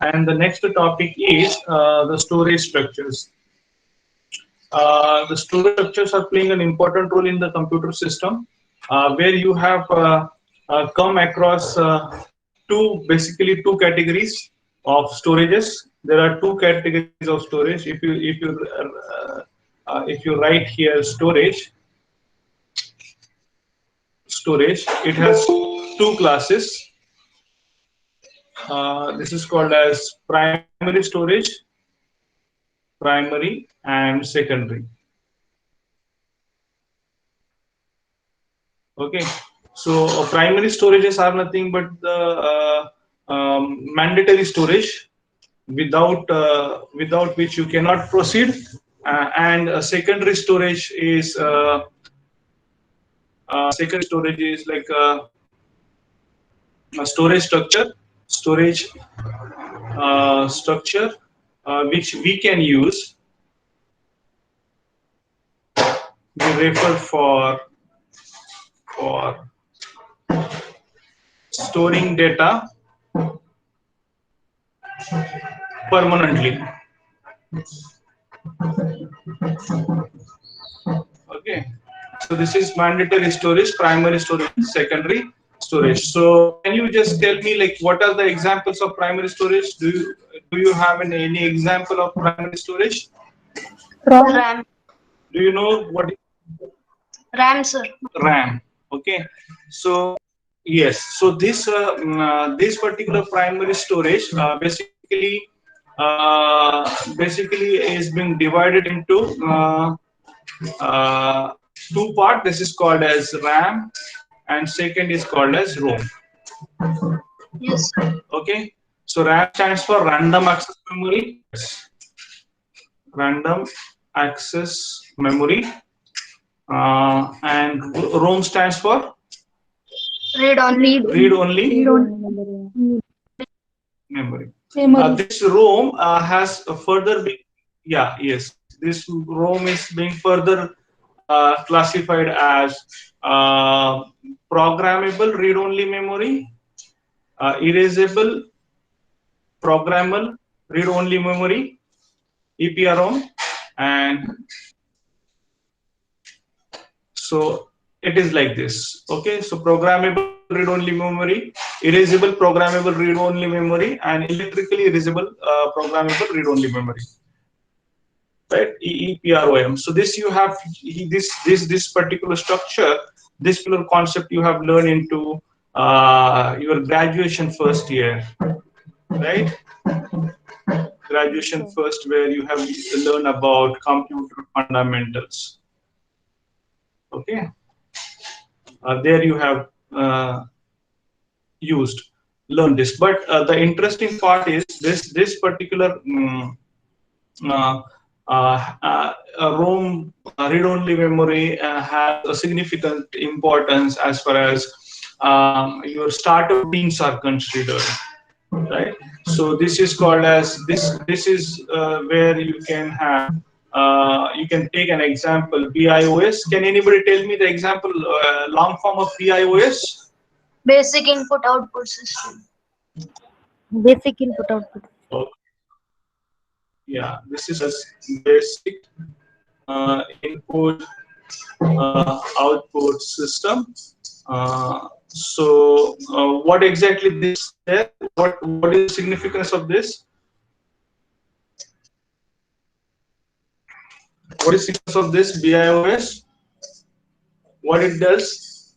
And the next topic is the storage structures. The storage structures are playing an important role in the computer system, where you have come across basically two categories of storages. There are two categories of storage. If you write here storage, it has two classes. This is called as primary storage, primary and secondary. Okay, so primary storages are nothing but the mandatory storage without which you cannot proceed, and secondary storage is like a storage structure which we can use. We refer for storing data permanently. Okay, so this is mandatory storage, primary storage, secondary storage. So can you just tell me, like, what are the examples of primary storage? Do you have any example of primary storage? RAM. Do you know what? RAM, sir. RAM. Okay, so yes, so this this particular primary storage basically is being divided into two parts. This is called as RAM, and second is called as ROM. Yes, sir. Okay, so RAM stands for random access memory. Random access memory. And ROM stands for Read only. Memory. This ROM has a further this ROM is being further classified as programmable read-only memory, erasable programmable read-only memory, EPROM, and so it is like this. Okay, so programmable read-only memory, erasable programmable read-only memory, and electrically erasable programmable read-only memory. Right, EPROM. So this you have this particular structure, this particular concept you have learned into your graduation first year, right? Graduation first, where you have learned about computer fundamentals. Okay, there you have learned this. But the interesting part is this particular ROM read-only memory has a significant importance as far as your startup routines are considered, right? So this is called as this is where you can have you can take an example, BIOS. Can anybody tell me the example long form of BIOS? Basic input output system. Basic input output. Okay. Yeah, this is a basic input output system. So what exactly this there? What is the significance of this? What is the significance of this BIOS? What it does?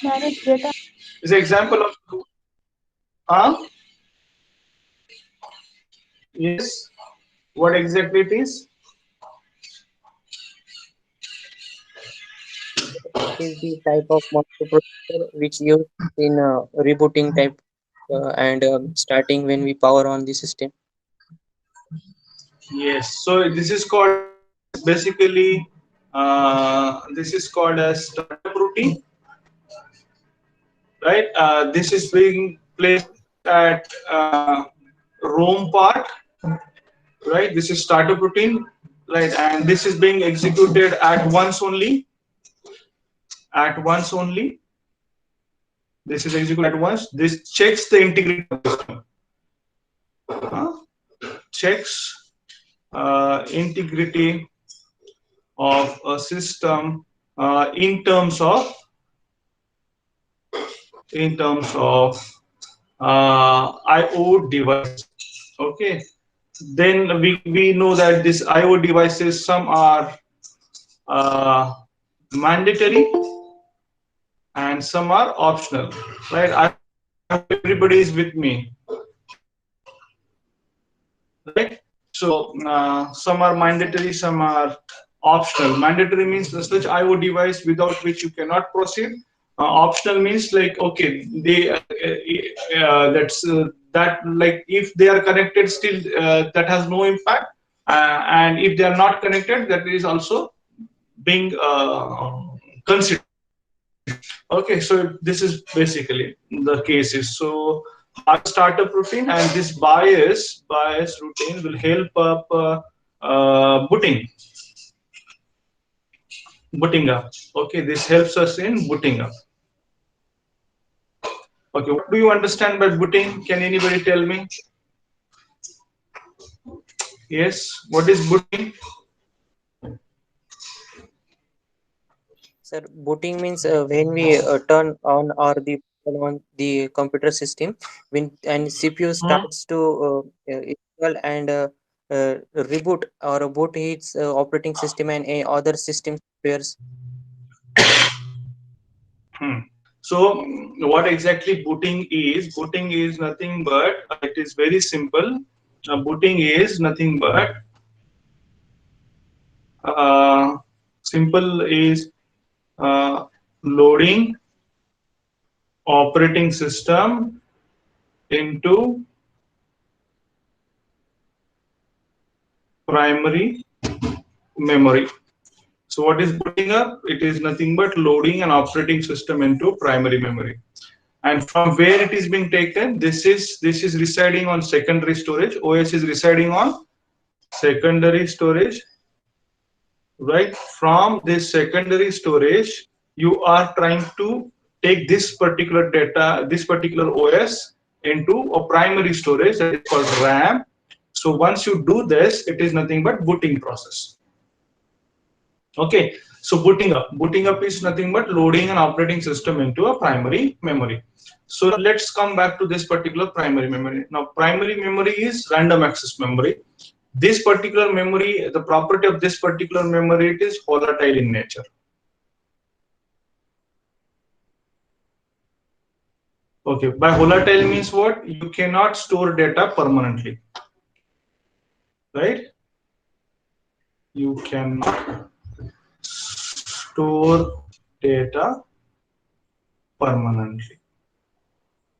Manage data. Is an example of yes. What exactly it is? It is the type of microprocessor which used in rebooting type and starting when we power on the system. Yes. So this is called basically this is called as startup routine, right? This is being placed at ROM part, right? This is startup routine, right? And this is being executed at once only. This is executed at once. This checks the integrity of the system. Checks integrity of a system in terms of IO devices. Okay. Then we know that these IO devices, some are mandatory and some are optional, right? I hope everybody is with me, right? So some are mandatory, some are optional. Mandatory means such IO device without which you cannot proceed. Optional means like, okay, they that, like, if they are connected still, that has no impact, and if they are not connected, that is also being considered. Okay, so this is basically the cases. So have a startup routine, and this bias routine will help up booting up. Okay, this helps us in booting up. Okay, what do you understand by booting? Can anybody tell me? Yes, what is booting? Sir, booting means when we turn on or the turn on the computer system, when and CPU Hmm? starts to install and reboot or boot its operating system and other system pairs. Hmm. So what exactly booting is? Booting is nothing but it is very simple. Booting is nothing but uh, simple is loading operating system into primary memory. So what is booting up? It is nothing but loading an operating system into primary memory. And from where it is being taken, this is residing on secondary storage. OS is residing on secondary storage, right? From this secondary storage, you are trying to take this particular data, this particular OS into a primary storage that is called RAM. So once you do this, it is nothing but booting process. Okay, so booting up is nothing but loading an operating system into a primary memory. So let's come back to this particular primary memory. Now primary memory is random access memory. This particular memory, the property of this particular memory, it is volatile in nature. Okay, by volatile means what? You cannot store data permanently, right? You cannot store data permanently.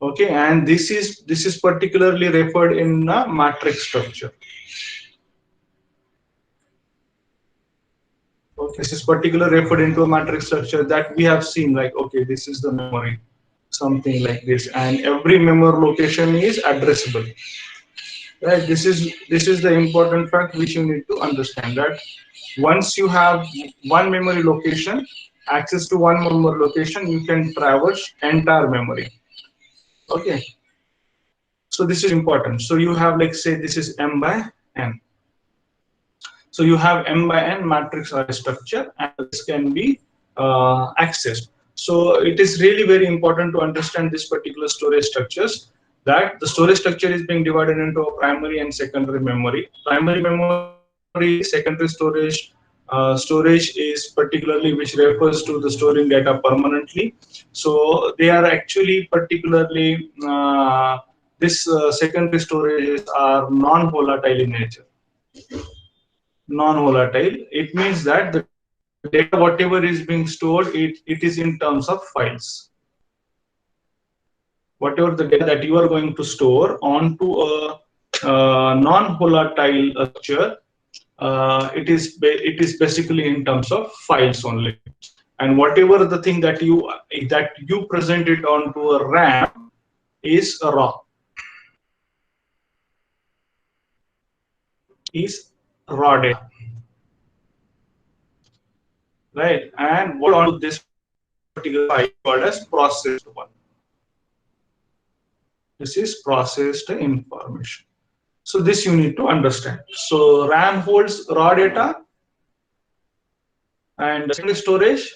Okay, and this is particularly referred in a matrix structure. Okay, this is particularly referred into a matrix structure that we have seen, like, okay, this is the memory, something like this, and every memory location is addressable. Right, this is the important fact which you need to understand, that once you have one memory location, access to one memory location, you can traverse entire memory. Okay, so this is important. So you have, like, say this is m by n. So you have m by n matrix array structure, and this can be accessed. So it is really very important to understand this particular storage structures, that the storage structure is being divided into a primary and secondary memory. Primary memory is secondary storage. Storage is particularly which refers to the storing data permanently. So they are actually particularly this secondary storages are non-volatile in nature. Non-volatile, it means that the data whatever is being stored, it is in terms of files. Whatever the data that you are going to store onto a non-volatile structure, it is basically in terms of files only. And whatever the thing that you present it onto a RAM is a raw, is raw data, right? And what onto this particular file called as processed one. This is processed information. So this you need to understand. So RAM holds raw data, and secondary storage,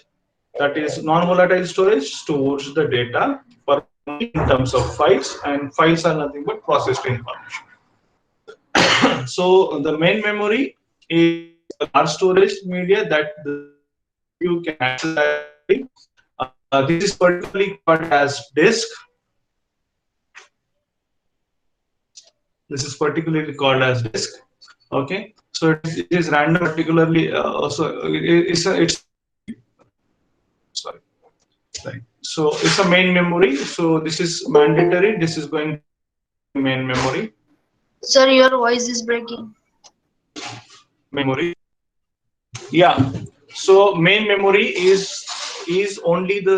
that is non-volatile storage, stores the data permanently in terms of files, and files are nothing but processed information. So the main memory is a large storage media that you can access directly. This is particularly called as disk. This is particularly called as disk. Okay, so it is random, particularly also it's sorry, right. So it's a main memory. So this is mandatory. This is going to be main memory. Sir, your voice is breaking. Memory. Yeah. So main memory is only the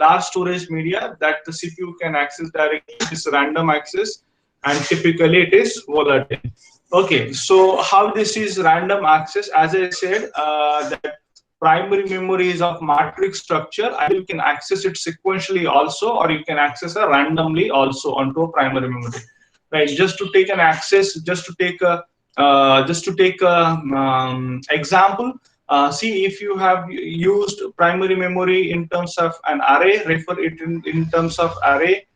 large storage media that the CPU can access directly. It's random access, and typically it is volatile. Okay. So how this is random access? As I said, that primary memory is of matrix structure. Either you can access it sequentially also, or you can access it randomly also onto a primary memory. Right. Just to take an access, just to take a example. See, if you have used primary memory in terms of an array, refer it in terms of array,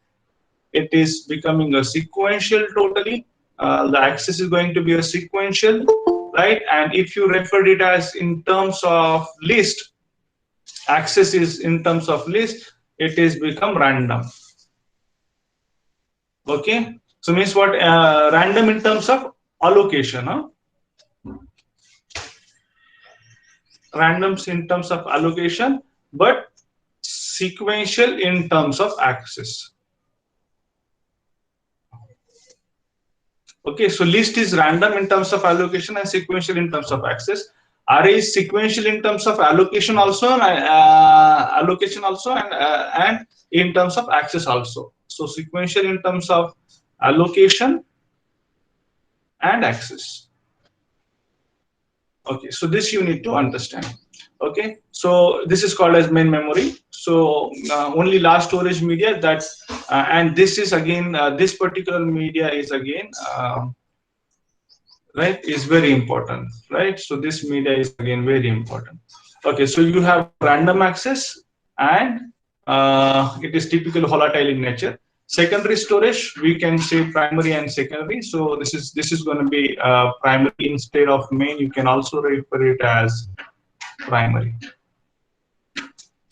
it is becoming a sequential totally. The access is going to be a sequential, right? And if you refer it as in terms of list, access is in terms of list, it is become random. Okay, so means what? Random in terms of allocation, huh? Randoms in terms of allocation, but sequential in terms of access. Okay, so list is random in terms of allocation and sequential in terms of access. Array is sequential in terms of allocation also, and in terms of access also. So sequential in terms of allocation and access. Okay, so this you need to understand. Okay, so this is called as main memory. So only large storage media that, and this is again this particular media is again right, is very important, right? So this media is again very important. Okay, so you have random access, and it is typically volatile in nature. Secondary storage, we can say primary and secondary. So this is going to be primary instead of main. You can also refer it as primary.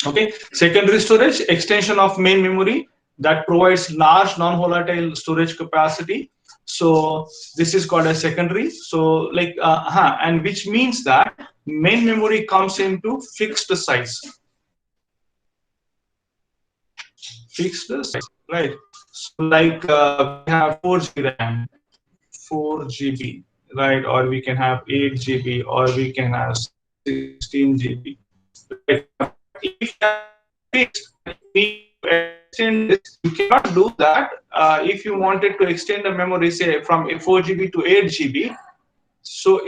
Okay, secondary storage, extension of main memory that provides large non-volatile storage capacity. So this is called as secondary. So like and which means that main memory comes into fixed size. Fixed size, right? So like we have 4 GB RAM, 4 GB, right? Or we can have 8 GB, or we can have 16 GB. Right? If you have fixed, extend this, you cannot do that. If you wanted to extend the memory, say from 4 GB to 8 GB, so